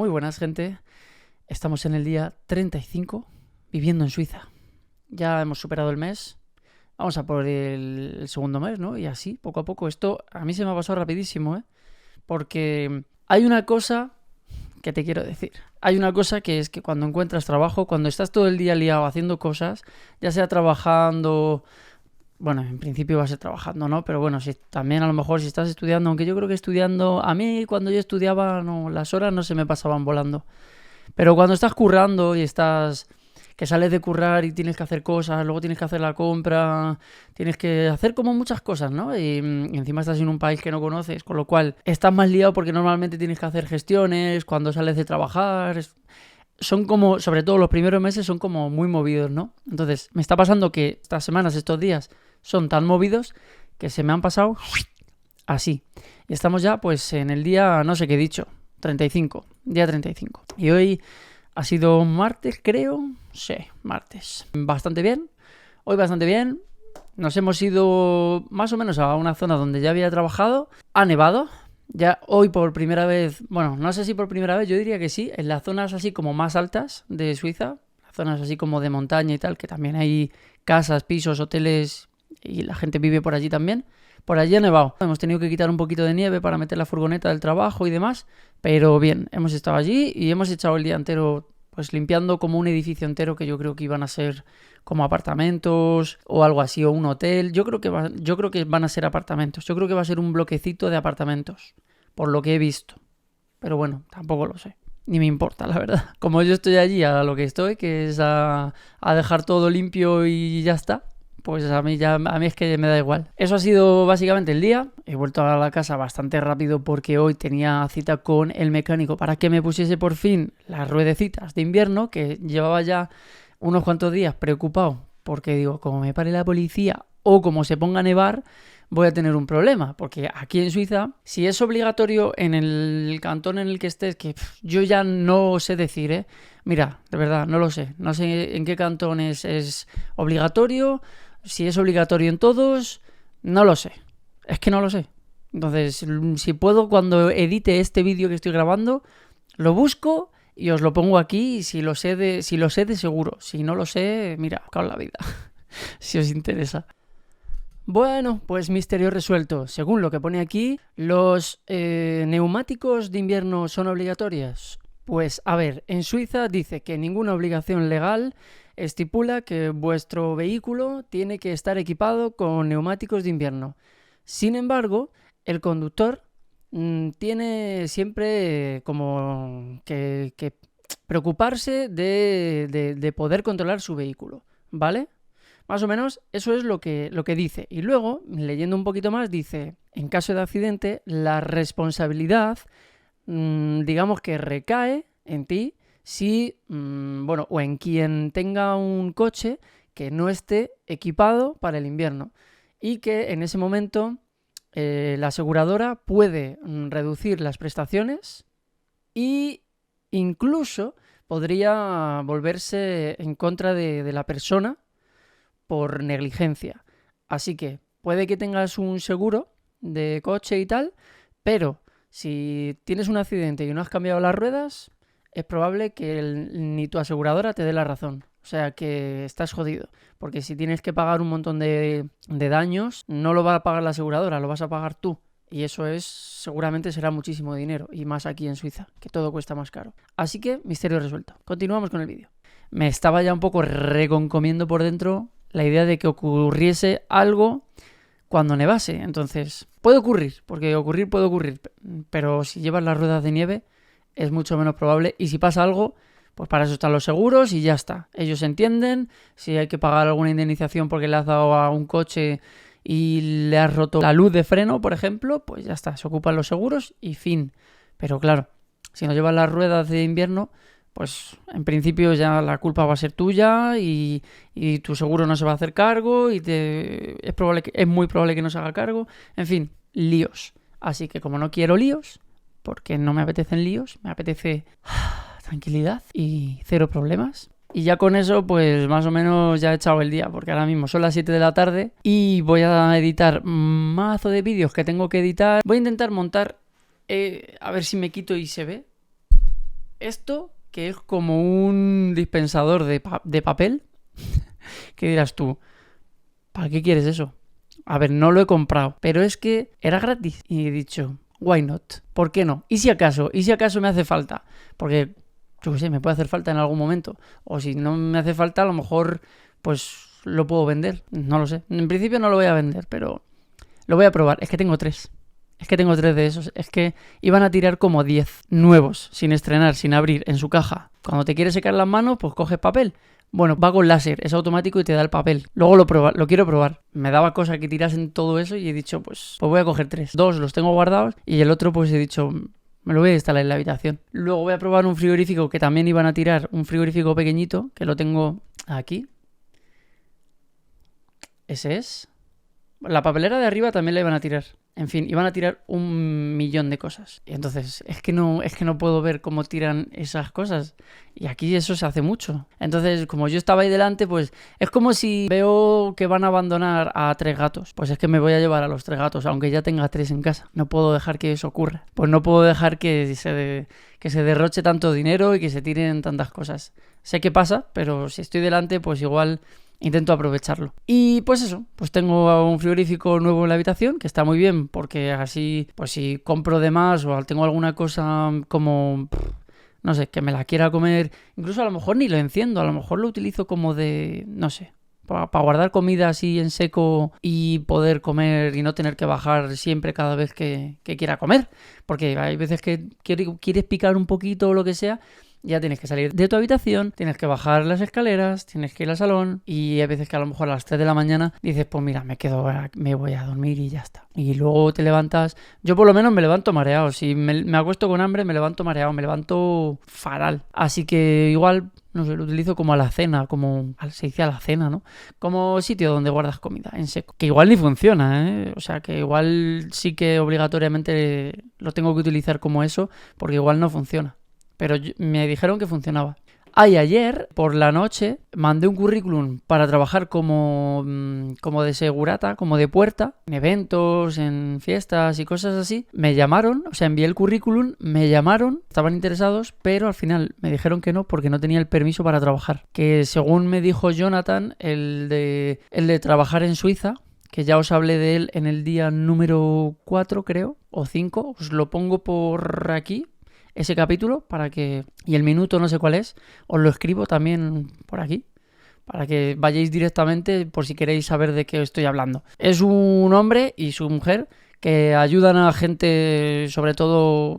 Muy buenas, gente. Estamos en el día 35 viviendo en Suiza. Ya hemos superado el mes. Vamos a por el segundo mes, ¿no? Y así, poco a poco. Esto a mí se me ha pasado rapidísimo, ¿eh? Porque hay una cosa que te quiero decir. Hay una cosa que es que cuando encuentras trabajo, cuando estás todo el día liado haciendo cosas, ya sea trabajando... Bueno, en principio va a ser trabajando, ¿no? Pero bueno, si también a lo mejor si estás estudiando, aunque yo creo que estudiando... A mí cuando yo estudiaba, no, las horas no se me pasaban volando. Pero cuando estás currando y estás... que sales de currar y tienes que hacer cosas, luego tienes que hacer la compra, tienes que hacer como muchas cosas, ¿no? Y encima estás en un país que no conoces, con lo cual estás más liado porque normalmente tienes que hacer gestiones, cuando sales de trabajar... Son como, sobre todo los primeros meses, son como muy movidos, ¿no? Entonces, me está pasando que estas semanas, estos días, son tan movidos que se me han pasado así. Y estamos ya, pues, en el día, no sé qué he dicho, 35, día 35. Y hoy ha sido martes, creo. Sí, martes. Bastante bien. Hoy bastante bien. Nos hemos ido más o menos a una zona donde ya había trabajado. Ha nevado. Ya hoy por primera vez, bueno, no sé si por primera vez, yo diría que sí, en las zonas así como más altas de Suiza, zonas así como de montaña y tal, que también hay casas, pisos, hoteles y la gente vive por allí también. Por allí ha nevado. Hemos tenido que quitar un poquito de nieve para meter la furgoneta del trabajo y demás, pero bien, hemos estado allí y hemos echado el día entero pues limpiando como un edificio entero que yo creo que iban a ser como apartamentos o algo así, o un hotel. Yo creo que van a ser apartamentos. Yo creo que va a ser un bloquecito de apartamentos, por lo que he visto. Pero bueno, tampoco lo sé. Ni me importa, la verdad. Como yo estoy allí a lo que estoy, que es a dejar todo limpio y ya está, pues a mí es que me da igual. Eso ha sido básicamente el día. He vuelto a la casa bastante rápido porque hoy tenía cita con el mecánico para que me pusiese por fin las ruedecitas de invierno, que llevaba ya unos cuantos días preocupado porque digo, como me pare la policía o como se ponga a nevar, voy a tener un problema, porque aquí en Suiza, si es obligatorio en el cantón en el que estés, que yo ya no sé decir, ¿eh? Mira, de verdad, no lo sé. No sé en qué cantón es obligatorio, si es obligatorio en todos, no lo sé. Es que no lo sé. Entonces, si puedo, cuando edite este vídeo que estoy grabando, lo busco y os lo pongo aquí, y si lo sé de seguro. Si no lo sé, mira, cago en la vida. Si os interesa. Bueno, pues misterio resuelto. Según lo que pone aquí, ¿los neumáticos de invierno son obligatorios? Pues a ver, en Suiza dice que ninguna obligación legal estipula que vuestro vehículo tiene que estar equipado con neumáticos de invierno. Sin embargo, el conductor tiene siempre como que preocuparse de poder controlar su vehículo, ¿vale? Más o menos eso es lo que dice. Y luego, leyendo un poquito más, dice, en caso de accidente, la responsabilidad, digamos que recae en ti si, o en quien tenga un coche que no esté equipado para el invierno. Y que en ese momento la aseguradora puede reducir las prestaciones y incluso podría volverse en contra de la persona por negligencia. Así que puede que tengas un seguro de coche y tal, pero si tienes un accidente y no has cambiado las ruedas, es probable que ni tu aseguradora te dé la razón. O sea que estás jodido, porque si tienes que pagar un montón de daños, no lo va a pagar la aseguradora, lo vas a pagar tú. Y eso seguramente será muchísimo dinero, y más aquí en Suiza, que todo cuesta más caro. Así que, misterio resuelto. Continuamos con el vídeo. Me estaba ya un poco reconcomiendo por dentro la idea de que ocurriese algo cuando nevase. Entonces, puede ocurrir, porque puede ocurrir, pero si llevas las ruedas de nieve es mucho menos probable, y si pasa algo, pues para eso están los seguros y ya está. Ellos entienden, si hay que pagar alguna indemnización porque le has dado a un coche y le has roto la luz de freno, por ejemplo, pues ya está, se ocupan los seguros y fin. Pero claro, si no llevas las ruedas de invierno, pues en principio ya la culpa va a ser tuya y tu seguro no se va a hacer cargo y es muy probable que no se haga cargo. En fin, líos. Así que como no quiero líos, porque no me apetecen líos, me apetece tranquilidad y cero problemas. Y ya con eso, pues más o menos ya he echado el día, porque ahora mismo son las 7 de la tarde y voy a editar un mazo de vídeos que tengo que editar. Voy a intentar montar, a ver si me quito y se ve. esto que es como un dispensador de papel, que dirás tú, ¿para qué quieres eso? A ver, no lo he comprado, pero es que era gratis y he dicho, why not? ¿Por qué no? ¿Y si acaso me hace falta? Porque, yo qué sé, me puede hacer falta en algún momento. O si no me hace falta, a lo mejor, pues lo puedo vender. No lo sé. En principio no lo voy a vender, pero lo voy a probar. Es que tengo 3. Es que tengo 3 de esos. Es que iban a tirar como 10 nuevos, sin estrenar, sin abrir, en su caja. Cuando te quieres secar las manos, pues coges papel. Bueno, va con láser, es automático y te da el papel. Luego lo quiero probar. Me daba cosa que tirasen todo eso y he dicho, pues voy a coger 3. 2 los tengo guardados y el otro pues he dicho, me lo voy a instalar en la habitación. Luego voy a probar un frigorífico que también iban a tirar, un frigorífico pequeñito, que lo tengo aquí. Ese es. La papelera de arriba también la iban a tirar. En fin, iban a tirar 1.000.000 de cosas. Y entonces, es que no puedo ver cómo tiran esas cosas. Y aquí eso se hace mucho. Entonces, como yo estaba ahí delante, pues es como si veo que van a abandonar a 3 gatos. Pues es que me voy a llevar a los 3 gatos, aunque ya tenga 3 en casa. No puedo dejar que eso ocurra. Pues no puedo dejar que se derroche tanto dinero y que se tiren tantas cosas. Sé que pasa, pero si estoy delante, pues igual intento aprovecharlo. Y pues eso, pues tengo un frigorífico nuevo en la habitación, que está muy bien, porque así, pues si compro de más o tengo alguna cosa como, no sé, que me la quiera comer, incluso a lo mejor ni lo enciendo, a lo mejor lo utilizo como de, no sé, para guardar comida así en seco y poder comer y no tener que bajar siempre cada vez que quiera comer. Porque hay veces que quieres picar un poquito o lo que sea, ya tienes que salir de tu habitación, tienes que bajar las escaleras, tienes que ir al salón y hay veces que a lo mejor a las 3 de la mañana dices, pues mira, me voy a dormir y ya está. Y luego te levantas, yo por lo menos me levanto mareado, si me acuesto con hambre me levanto mareado, me levanto fatal. Así que igual, no sé, lo utilizo como a la cena, como se dice a la cena, ¿no? Como sitio donde guardas comida en seco. Que igual ni funciona, ¿eh? O sea, que igual sí que obligatoriamente lo tengo que utilizar como eso, porque igual no funciona. Pero me dijeron que funcionaba. Y ayer, por la noche, mandé un currículum para trabajar como de segurata, como de puerta, en eventos, en fiestas y cosas así. Me llamaron, o sea, envié el currículum, me llamaron, estaban interesados, pero al final me dijeron que no porque no tenía el permiso para trabajar. Que según me dijo Jonathan, el de trabajar en Suiza, que ya os hablé de él en el día número 4, creo, o 5, os lo pongo por aquí, ese capítulo, y el minuto no sé cuál es, os lo escribo también por aquí, para que vayáis directamente por si queréis saber de qué estoy hablando. Es un hombre y su mujer que ayudan a gente, sobre todo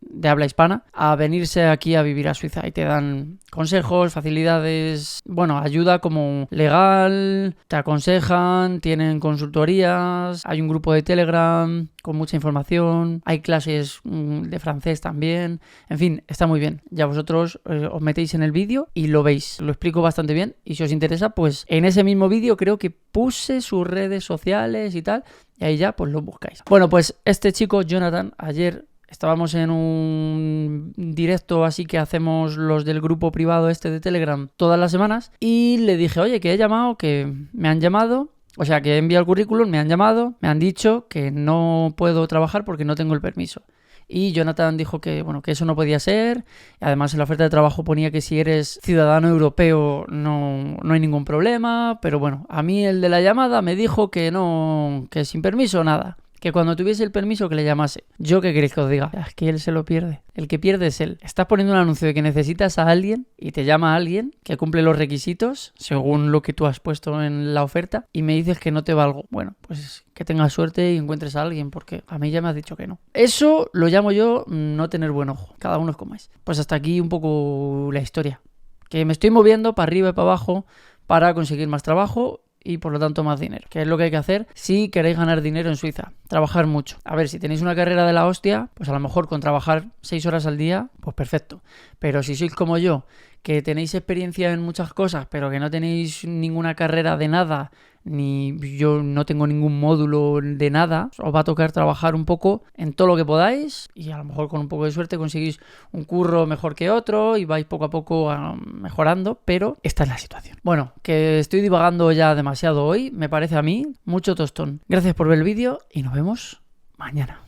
de habla hispana, a venirse aquí a vivir a Suiza y te dan consejos, facilidades, bueno, ayuda como legal, te aconsejan, tienen consultorías, hay un grupo de Telegram con mucha información, hay clases de francés también, en fin, está muy bien. Ya vosotros os metéis en el vídeo y lo veis, lo explico bastante bien y si os interesa, pues en ese mismo vídeo creo que puse sus redes sociales y tal, y ahí ya pues lo buscáis. Bueno, pues este chico, Jonathan, ayer estábamos en un directo así que hacemos los del grupo privado este de Telegram todas las semanas y le dije, oye, que he llamado, que me han llamado, o sea, que he enviado el currículum, me han llamado, me han dicho que no puedo trabajar porque no tengo el permiso. Y Jonathan dijo que, bueno, que eso no podía ser. Además, en la oferta de trabajo ponía que si eres ciudadano europeo no hay ningún problema. Pero bueno, a mí el de la llamada me dijo que no, que sin permiso nada. Que cuando tuviese el permiso que le llamase. ¿Yo qué queréis que os diga? Es que él se lo pierde. El que pierde es él. Estás poniendo un anuncio de que necesitas a alguien y te llama a alguien que cumple los requisitos según lo que tú has puesto en la oferta y me dices que no te valgo. Bueno, pues que tengas suerte y encuentres a alguien porque a mí ya me has dicho que no. Eso lo llamo yo no tener buen ojo. Cada uno es como es. Pues hasta aquí un poco la historia. Que me estoy moviendo para arriba y para abajo para conseguir más trabajo y por lo tanto más dinero, que es lo que hay que hacer si queréis ganar dinero en Suiza, trabajar mucho. A ver, si tenéis una carrera de la hostia, pues a lo mejor con trabajar 6 horas al día, pues perfecto. Pero si sois como yo, que tenéis experiencia en muchas cosas, pero que no tenéis ninguna carrera de nada, ni yo no tengo ningún módulo de nada, os va a tocar trabajar un poco en todo lo que podáis y a lo mejor con un poco de suerte conseguís un curro mejor que otro y vais poco a poco mejorando, pero esta es la situación. Bueno, que estoy divagando ya demasiado hoy, me parece a mí, mucho tostón. Gracias por ver el vídeo y nos vemos mañana.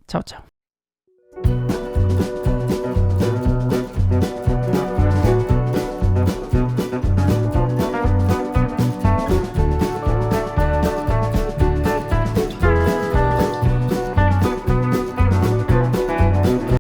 Chao, chao.